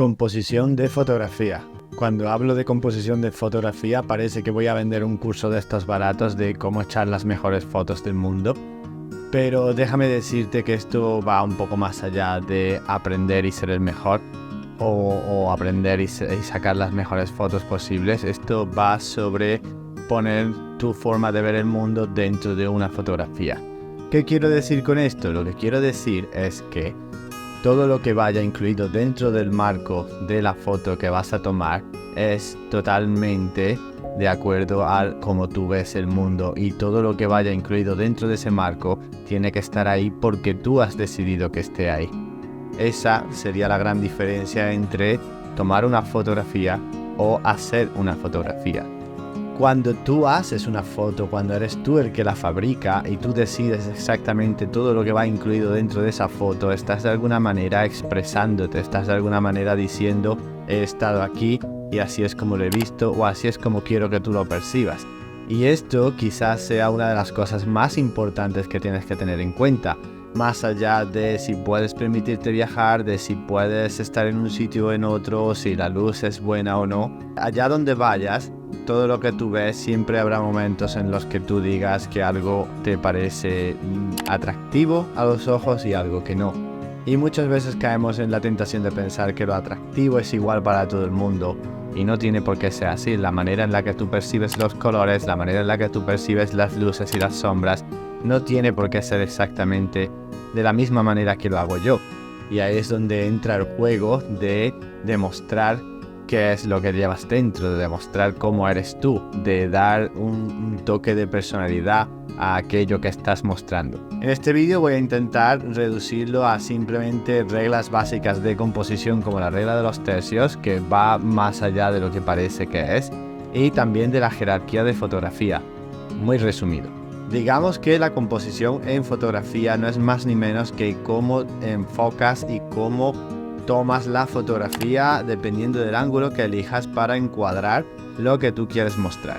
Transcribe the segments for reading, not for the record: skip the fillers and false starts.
Composición de fotografía. Cuando hablo de composición de fotografía parece que voy a vender un curso de estos baratos de cómo echar las mejores fotos del mundo. Pero déjame decirte que esto va un poco más allá de aprender y ser el mejor o aprender y sacar las mejores fotos posibles. Esto va sobre poner tu forma de ver el mundo dentro de una fotografía. ¿Qué quiero decir con esto? Lo que quiero decir es que todo lo que vaya incluido dentro del marco de la foto que vas a tomar es totalmente de acuerdo a cómo tú ves el mundo, y todo lo que vaya incluido dentro de ese marco tiene que estar ahí porque tú has decidido que esté ahí. Esa sería la gran diferencia entre tomar una fotografía o hacer una fotografía. Cuando tú haces una foto, cuando eres tú el que la fabrica y tú decides exactamente todo lo que va incluido dentro de esa foto, estás de alguna manera expresándote, estás de alguna manera diciendo: he estado aquí y así es como lo he visto, o así es como quiero que tú lo percibas. Y esto quizás sea una de las cosas más importantes que tienes que tener en cuenta. Más allá de si puedes permitirte viajar, de si puedes estar en un sitio o en otro, si la luz es buena o no, allá donde vayas, todo lo que tú ves, siempre habrá momentos en los que tú digas que algo te parece atractivo a los ojos y algo que no. Y muchas veces caemos en la tentación de pensar que lo atractivo es igual para todo el mundo, y no tiene por qué ser así. La manera en la que tú percibes los colores, la manera en la que tú percibes las luces y las sombras, no tiene por qué ser exactamente de la misma manera que lo hago yo. Y ahí es donde entra el juego de demostrar qué es lo que llevas dentro, de demostrar cómo eres tú, de dar un toque de personalidad a aquello que estás mostrando. En este vídeo voy a intentar reducirlo a simplemente reglas básicas de composición, como la regla de los tercios, que va más allá de lo que parece que es, y también de la jerarquía de fotografía. Muy resumido. Digamos que la composición en fotografía no es más ni menos que cómo enfocas y cómo tomas la fotografía dependiendo del ángulo que elijas para encuadrar lo que tú quieres mostrar.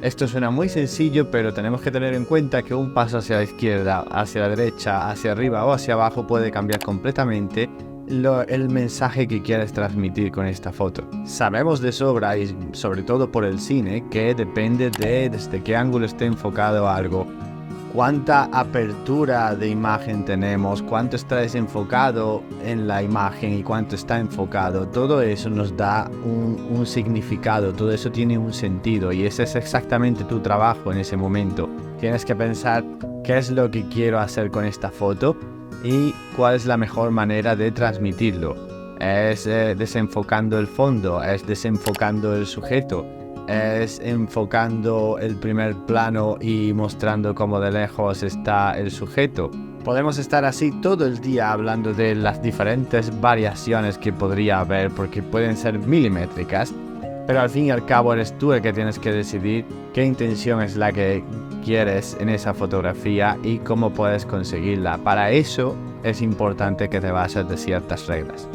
Esto suena muy sencillo, pero tenemos que tener en cuenta que un paso hacia la izquierda, hacia la derecha, hacia arriba o hacia abajo puede cambiar completamente el mensaje que quieres transmitir con esta foto. Sabemos de sobra, y sobre todo por el cine, que depende de desde qué ángulo esté enfocado algo, cuánta apertura de imagen tenemos, cuánto está desenfocado en la imagen y cuánto está enfocado. Todo eso nos da un significado, todo eso tiene un sentido, y ese es exactamente tu trabajo en ese momento. Tienes que pensar qué es lo que quiero hacer con esta foto y cuál es la mejor manera de transmitirlo. ¿Es desenfocando el fondo? ¿Es desenfocando el sujeto? ¿Es enfocando el primer plano y mostrando cómo de lejos está el sujeto? Podemos estar así todo el día hablando de las diferentes variaciones que podría haber, porque pueden ser milimétricas, pero al fin y al cabo eres tú el que tienes que decidir qué intención es la que quieres en esa fotografía y cómo puedes conseguirla. Para eso es importante que te bases de ciertas reglas.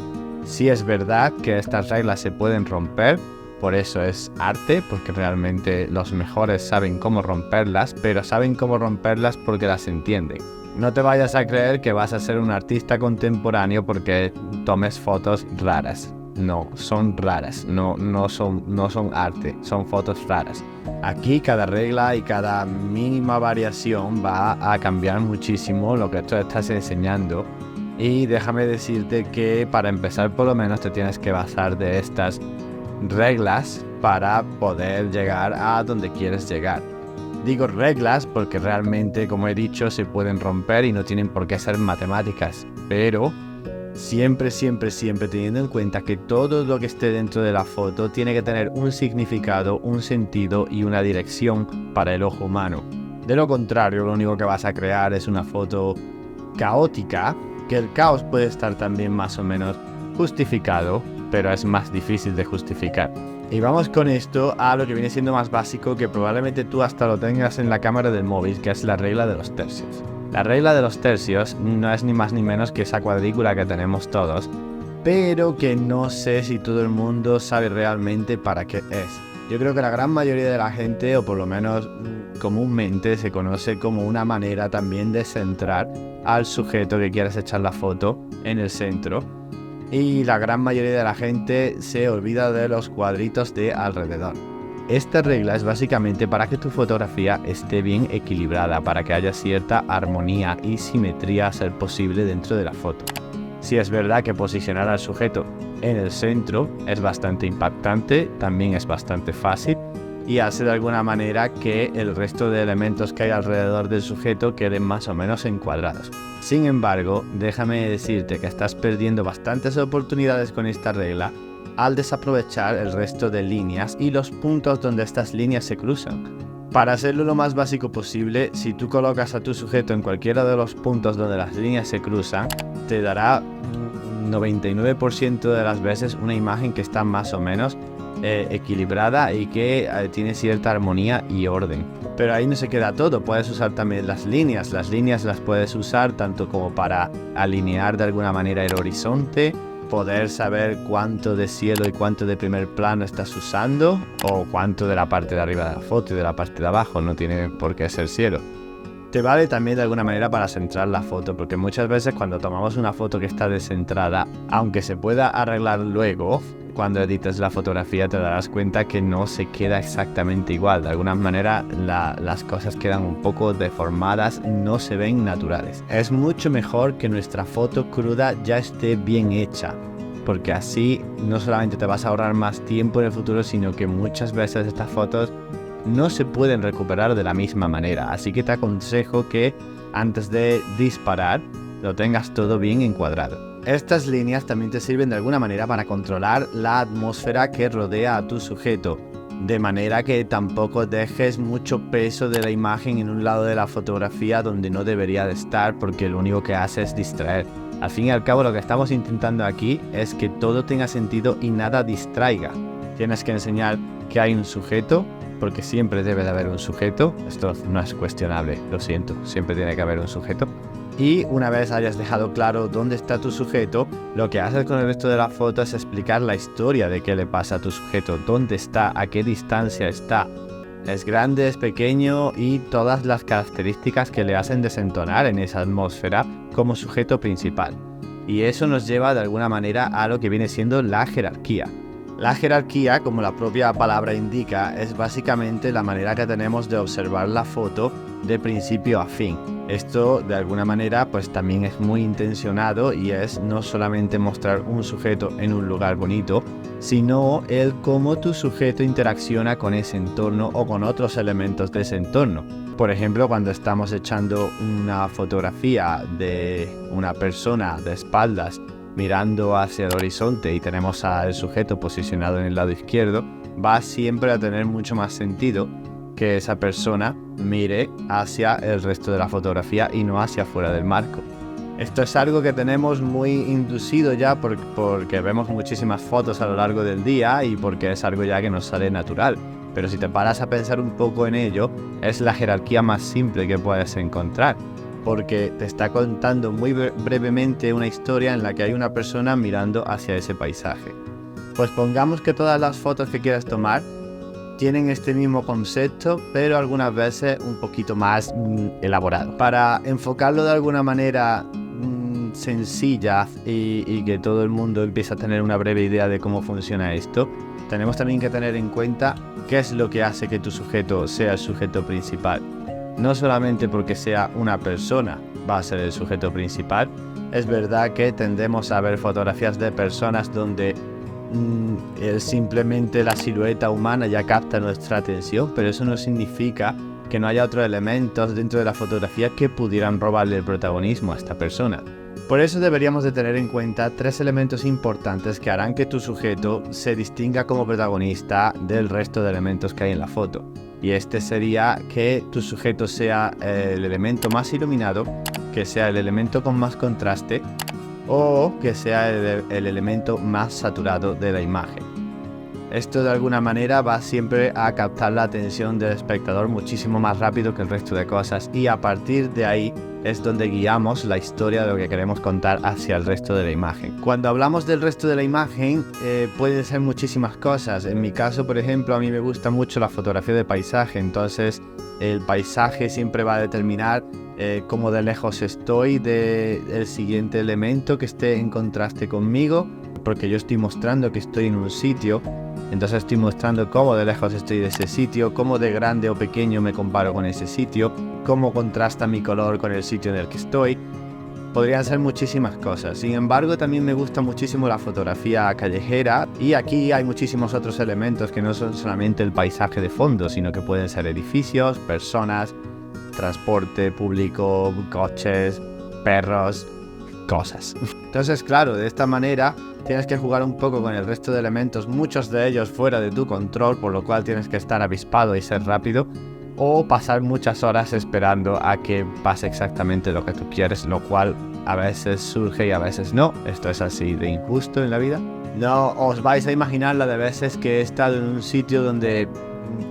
Sí es verdad que estas reglas se pueden romper, por eso es arte, porque realmente los mejores saben cómo romperlas, pero saben cómo romperlas porque las entienden. No te vayas a creer que vas a ser un artista contemporáneo porque tomes fotos raras. No, son raras, no son arte, son fotos raras. Aquí cada regla y cada mínima variación va a cambiar muchísimo lo que tú estás enseñando. Y déjame decirte que para empezar por lo menos te tienes que basar de estas reglas para poder llegar a donde quieres llegar. Digo reglas porque realmente, como he dicho, se pueden romper y no tienen por qué ser matemáticas, pero siempre teniendo en cuenta que todo lo que esté dentro de la foto tiene que tener un significado, un sentido y una dirección para el ojo humano. De lo contrario, lo único que vas a crear es una foto caótica, que el caos puede estar también más o menos justificado, pero es más difícil de justificar. Y vamos con esto a lo que viene siendo más básico, que probablemente tú hasta lo tengas en la cámara del móvil, que es la regla de los tercios. La regla de los tercios no es ni más ni menos que esa cuadrícula que tenemos todos, pero que no sé si todo el mundo sabe realmente para qué es. Yo creo que la gran mayoría de la gente, o por lo menos comúnmente, se conoce como una manera también de centrar al sujeto que quieres echar la foto en el centro. y la gran mayoría de la gente se olvida de los cuadritos de alrededor. Esta regla es básicamente para que tu fotografía esté bien equilibrada, para que haya cierta armonía y simetría a ser posible dentro de la foto. Si es verdad que posicionar al sujeto en el centro es bastante impactante, también es bastante fácil y hace de alguna manera que el resto de elementos que hay alrededor del sujeto queden más o menos encuadrados. Sin embargo, déjame decirte que estás perdiendo bastantes oportunidades con esta regla al desaprovechar el resto de líneas y los puntos donde estas líneas se cruzan. Para hacerlo lo más básico posible, si tú colocas a tu sujeto en cualquiera de los puntos donde las líneas se cruzan, te dará 99% de las veces una imagen que está más o menos equilibrada y que tiene cierta armonía y orden. Pero ahí no se queda todo, puedes usar también las líneas las puedes usar tanto como para alinear de alguna manera el horizonte, poder saber cuánto de cielo y cuánto de primer plano estás usando o cuánto de la parte de arriba de la foto y de la parte de abajo, no tiene por qué ser cielo. Te vale también de alguna manera para centrar la foto, porque muchas veces cuando tomamos una foto que está descentrada, aunque se pueda arreglar luego, cuando edites la fotografía te darás cuenta que no se queda exactamente igual. De alguna manera las cosas quedan un poco deformadas, no se ven naturales. Es mucho mejor que nuestra foto cruda ya esté bien hecha, porque así no solamente te vas a ahorrar más tiempo en el futuro, sino que muchas veces estas fotos no se pueden recuperar de la misma manera. Así que te aconsejo que antes de disparar lo tengas todo bien encuadrado. Estas líneas también te sirven de alguna manera para controlar la atmósfera que rodea a tu sujeto, de manera que tampoco dejes mucho peso de la imagen en un lado de la fotografía donde no debería de estar, porque lo único que hace es distraer. Al fin y al cabo, lo que estamos intentando aquí es que todo tenga sentido y nada distraiga. Tienes que enseñar que hay un sujeto, porque siempre debe de haber un sujeto. Esto no es cuestionable, lo siento, siempre tiene que haber un sujeto. Y una vez hayas dejado claro dónde está tu sujeto, lo que haces con el resto de la foto es explicar la historia de qué le pasa a tu sujeto, dónde está, a qué distancia está. Es grande, es pequeño y todas las características que le hacen desentonar en esa atmósfera como sujeto principal. Y eso nos lleva de alguna manera a lo que viene siendo la jerarquía. La jerarquía, como la propia palabra indica, es básicamente la manera que tenemos de observar la foto de principio a fin. Esto de alguna manera pues también es muy intencionado y es no solamente mostrar un sujeto en un lugar bonito, sino el cómo tu sujeto interacciona con ese entorno o con otros elementos de ese entorno. Por ejemplo, cuando estamos echando una fotografía de una persona de espaldas mirando hacia el horizonte y tenemos al sujeto posicionado en el lado izquierdo, va siempre a tener mucho más sentido que esa persona mire hacia el resto de la fotografía y no hacia fuera del marco. Esto es algo que tenemos muy inducido ya porque vemos muchísimas fotos a lo largo del día y porque es algo ya que nos sale natural. Pero si te paras a pensar un poco en ello, es la jerarquía más simple que puedes encontrar, porque te está contando muy brevemente una historia en la que hay una persona mirando hacia ese paisaje. Pues pongamos que todas las fotos que quieras tomar tienen este mismo concepto, pero algunas veces un poquito más elaborado. Para enfocarlo de alguna manera sencilla y que todo el mundo empiece a tener una breve idea de cómo funciona esto, tenemos también que tener en cuenta qué es lo que hace que tu sujeto sea el sujeto principal. No solamente porque sea una persona va a ser el sujeto principal. Es verdad que tendemos a ver fotografías de personas donde simplemente la silueta humana ya capta nuestra atención, pero eso no significa que no haya otros elementos dentro de la fotografía que pudieran robarle el protagonismo a esta persona. Por eso deberíamos de tener en cuenta 3 elementos importantes que harán que tu sujeto se distinga como protagonista del resto de elementos que hay en la foto. Y este sería que tu sujeto sea el elemento más iluminado, que sea el elemento con más contraste o que sea el elemento más saturado de la imagen. Esto de alguna manera va siempre a captar la atención del espectador muchísimo más rápido que el resto de cosas, y a partir de ahí es donde guiamos la historia de lo que queremos contar hacia el resto de la imagen. Cuando hablamos del resto de la imagen pueden ser muchísimas cosas. En mi caso, por ejemplo, a mí me gusta mucho la fotografía de paisaje, entonces el paisaje siempre va a determinar cómo de lejos estoy del siguiente elemento que esté en contraste conmigo, porque yo estoy mostrando que estoy en un sitio, entonces estoy mostrando cómo de lejos estoy de ese sitio, cómo de grande o pequeño me comparo con ese sitio, cómo contrasta mi color con el sitio en el que estoy. Podrían ser muchísimas cosas. Sin embargo, también me gusta muchísimo la fotografía callejera, y aquí hay muchísimos otros elementos que no son solamente el paisaje de fondo, sino que pueden ser edificios, personas, transporte público, coches, perros, cosas. Entonces, claro, de esta manera tienes que jugar un poco con el resto de elementos, muchos de ellos fuera de tu control, por lo cual tienes que estar avispado y ser rápido, o pasar muchas horas esperando a que pase exactamente lo que tú quieres, lo cual a veces surge y a veces no. Esto es así de injusto en la vida. No os vais a imaginar la de veces que he estado en un sitio donde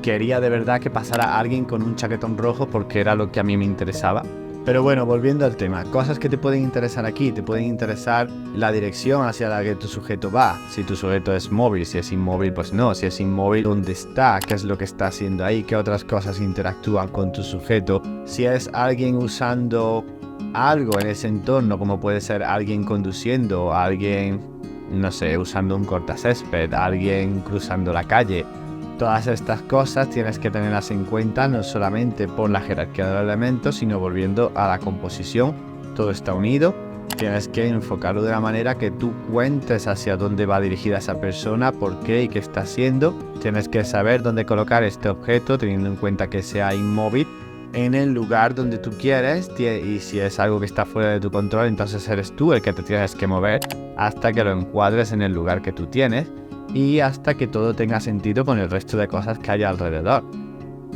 quería de verdad que pasara alguien con un chaquetón rojo porque era lo que a mí me interesaba. Pero bueno, volviendo al tema, cosas que te pueden interesar aquí. Te pueden interesar la dirección hacia la que tu sujeto va. Si tu sujeto es móvil, si es inmóvil, pues no. Si es inmóvil, ¿dónde está? ¿Qué es lo que está haciendo ahí? ¿Qué otras cosas interactúan con tu sujeto? Si es alguien usando algo en ese entorno, como puede ser alguien conduciendo, alguien, no sé, usando un cortacésped, alguien cruzando la calle. Todas estas cosas tienes que tenerlas en cuenta, no solamente por la jerarquía de los elementos, sino volviendo a la composición. Todo está unido. Tienes que enfocarlo de la manera que tú cuentes hacia dónde va dirigida esa persona, por qué y qué está haciendo. Tienes que saber dónde colocar este objeto, teniendo en cuenta que sea inmóvil, en el lugar donde tú quieres, y si es algo que está fuera de tu control, entonces eres tú el que te tienes que mover hasta que lo encuadres en el lugar que tú tienes, y hasta que todo tenga sentido con el resto de cosas que haya alrededor.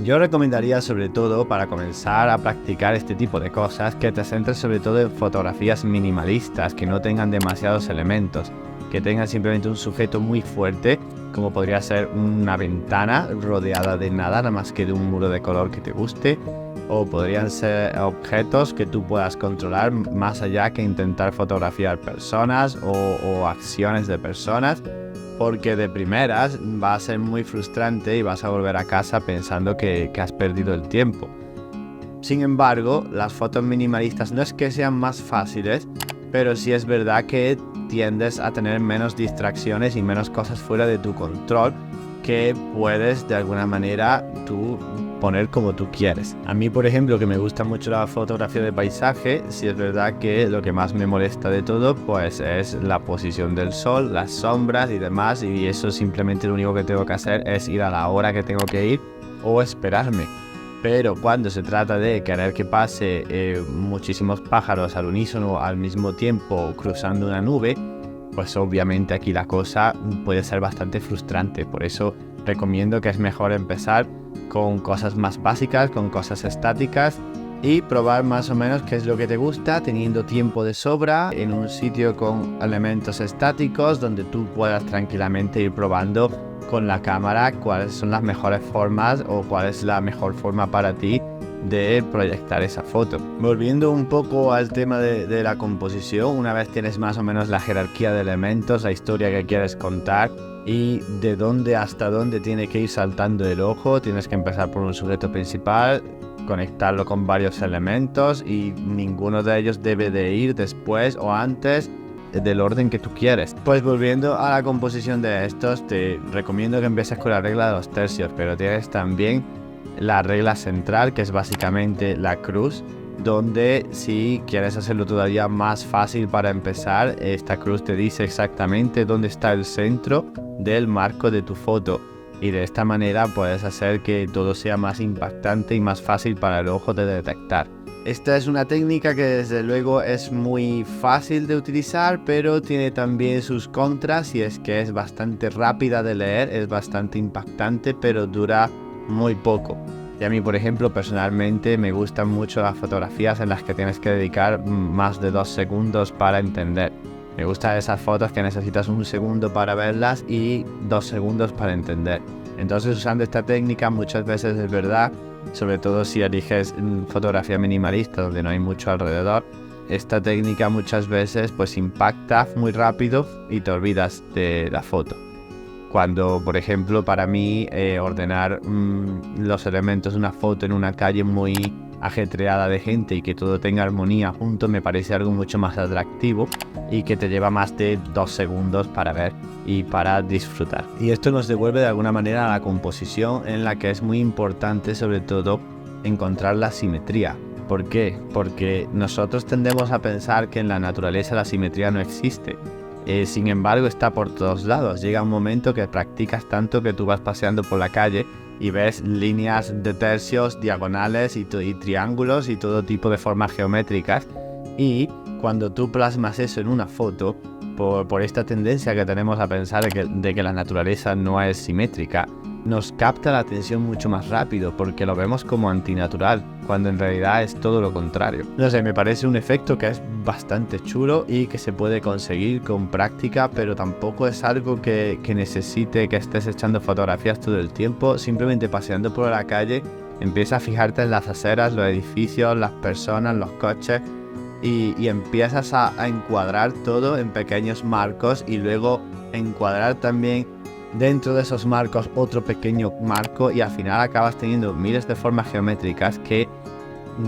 Yo recomendaría, sobre todo para comenzar a practicar este tipo de cosas, que te centres sobre todo en fotografías minimalistas, que no tengan demasiados elementos, que tengan simplemente un sujeto muy fuerte, como podría ser una ventana rodeada de nada más que de un muro de color que te guste, o podrían ser objetos que tú puedas controlar más allá que intentar fotografiar personas o acciones de personas, porque de primeras va a ser muy frustrante y vas a volver a casa pensando que has perdido el tiempo. Sin embargo, las fotos minimalistas no es que sean más fáciles, pero sí es verdad que tiendes a tener menos distracciones y menos cosas fuera de tu control, que puedes de alguna manera tú poner como tú quieres. A mí, por ejemplo, que me gusta mucho la fotografía de paisaje, sí es verdad que lo que más me molesta de todo pues es la posición del sol, las sombras y demás, y eso simplemente lo único que tengo que hacer es ir a la hora que tengo que ir o esperarme. Pero cuando se trata de querer que pase muchísimos pájaros al unísono al mismo tiempo cruzando una nube, pues obviamente aquí la cosa puede ser bastante frustrante. Por eso recomiendo que es mejor empezar con cosas más básicas, con cosas estáticas, y probar más o menos qué es lo que te gusta, teniendo tiempo de sobra en un sitio con elementos estáticos donde tú puedas tranquilamente ir probando con la cámara cuáles son las mejores formas o cuál es la mejor forma para ti de proyectar esa foto. Volviendo un poco al tema de la composición, una vez tienes más o menos la jerarquía de elementos, la historia que quieres contar y de dónde hasta dónde tiene que ir saltando el ojo, tienes que empezar por un sujeto principal, conectarlo con varios elementos, y ninguno de ellos debe de ir después o antes del orden que tú quieres. Pues volviendo a la composición de estos, te recomiendo que empieces con la regla de los tercios, pero tienes también la regla central, que es básicamente la cruz, donde si quieres hacerlo todavía más fácil para empezar, esta cruz te dice exactamente dónde está el centro del marco de tu foto, y de esta manera puedes hacer que todo sea más impactante y más fácil para el ojo de detectar. Esta es una técnica que desde luego es muy fácil de utilizar, pero tiene también sus contras, y es que es bastante rápida de leer, es bastante impactante, pero dura muy poco. Y a mí, por ejemplo, personalmente me gustan mucho las fotografías en las que tienes que dedicar más de 2 segundos para entender. Me gustan esas fotos que necesitas 1 segundo para verlas y 2 segundos para entender. Entonces, usando esta técnica muchas veces es verdad, sobre todo si eliges fotografía minimalista donde no hay mucho alrededor, esta técnica muchas veces pues impacta muy rápido y te olvidas de la foto. Cuando, por ejemplo, para mí ordenar los elementos de una foto en una calle muy ajetreada de gente y que todo tenga armonía junto me parece algo mucho más atractivo y que te lleva más de 2 segundos para ver y para disfrutar. Y esto nos devuelve de alguna manera a la composición, en la que es muy importante sobre todo encontrar la simetría. ¿Por qué? Porque nosotros tendemos a pensar que en la naturaleza la simetría no existe. Sin embargo, está por todos lados. Llega un momento que practicas tanto que tú vas paseando por la calle y ves líneas de tercios, diagonales y triángulos y todo tipo de formas geométricas. Y cuando tú plasmas eso en una foto, por esta tendencia que tenemos a pensar de que la naturaleza no es simétrica, nos capta la atención mucho más rápido porque lo vemos como antinatural, cuando en realidad es todo lo contrario. No sé, me parece un efecto que es bastante chulo y que se puede conseguir con práctica, pero tampoco es algo que necesite que estés echando fotografías todo el tiempo. Simplemente paseando por la calle, empieza a fijarte en las aceras, los edificios, las personas, los coches y empiezas a encuadrar todo en pequeños marcos y luego encuadrar también dentro de esos marcos otro pequeño marco y al final acabas teniendo miles de formas geométricas que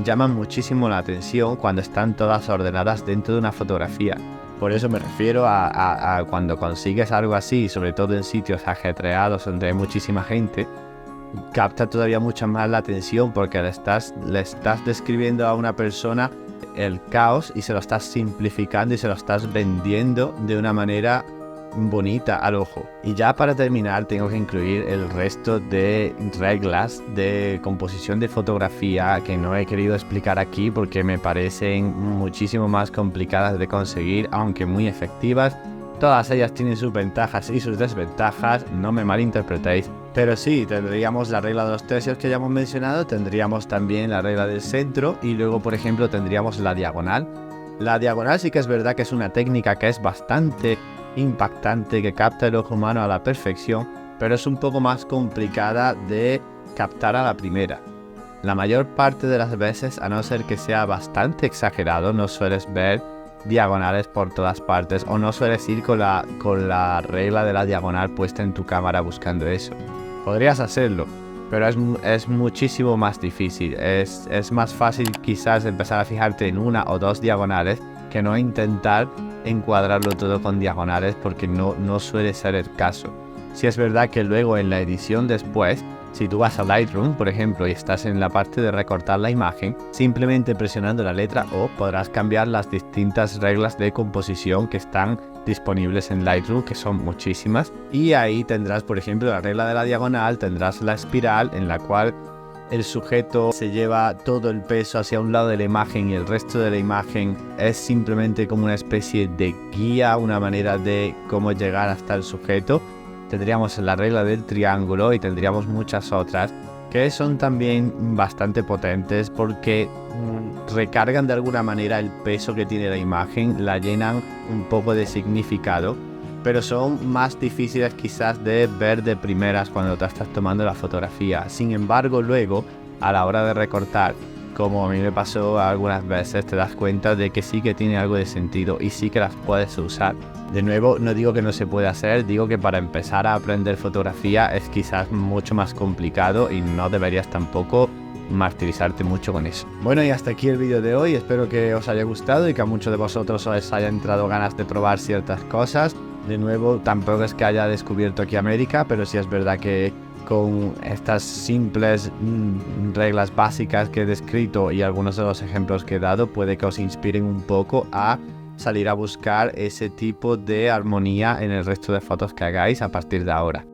llaman muchísimo la atención cuando están todas ordenadas dentro de una fotografía. Por eso me refiero a cuando consigues algo así, sobre todo en sitios ajetreados donde hay muchísima gente, capta todavía mucho más la atención porque le estás describiendo a una persona el caos y se lo estás simplificando y se lo estás vendiendo de una manera bonita al ojo. Y ya para terminar tengo que incluir el resto de reglas de composición de fotografía que no he querido explicar aquí porque me parecen muchísimo más complicadas de conseguir, aunque muy efectivas. Todas ellas tienen sus ventajas y sus desventajas, no me malinterpretéis. Pero sí, tendríamos la regla de los tercios que ya hemos mencionado, tendríamos también la regla del centro y luego, por ejemplo, tendríamos la diagonal. La diagonal sí que es verdad que es una técnica que es bastante impactante, que capta el ojo humano a la perfección, pero es un poco más complicada de captar a la primera. La mayor parte de las veces, a no ser que sea bastante exagerado, no sueles ver diagonales por todas partes o no sueles ir con la regla de la diagonal puesta en tu cámara buscando eso. Podrías hacerlo, pero es muchísimo más difícil. Es más fácil quizás empezar a fijarte en una o dos diagonales que no intentar encuadrarlo todo con diagonales porque no suele ser el caso. Si es verdad que luego en la edición después, si tú vas a Lightroom, por ejemplo, y estás en la parte de recortar la imagen, simplemente presionando la letra O podrás cambiar las distintas reglas de composición que están disponibles en Lightroom, que son muchísimas. Y ahí tendrás, por ejemplo, la regla de la diagonal, tendrás la espiral en la cual el sujeto se lleva todo el peso hacia un lado de la imagen y el resto de la imagen es simplemente como una especie de guía, una manera de cómo llegar hasta el sujeto. Tendríamos la regla del triángulo y tendríamos muchas otras que son también bastante potentes porque recargan de alguna manera el peso que tiene la imagen, la llenan un poco de significado, pero son más difíciles quizás de ver de primeras cuando te estás tomando la fotografía. Sin embargo, luego, a la hora de recortar, como a mí me pasó algunas veces, te das cuenta de que sí que tiene algo de sentido y sí que las puedes usar. De nuevo, no digo que no se pueda hacer, digo que para empezar a aprender fotografía es quizás mucho más complicado y no deberías tampoco martirizarte mucho con eso. Bueno, y hasta aquí el vídeo de hoy. Espero que os haya gustado y que a muchos de vosotros os haya entrado ganas de probar ciertas cosas. De nuevo, tampoco es que haya descubierto aquí América, pero sí es verdad que con estas simples reglas básicas que he descrito y algunos de los ejemplos que he dado, puede que os inspiren un poco a salir a buscar ese tipo de armonía en el resto de fotos que hagáis a partir de ahora.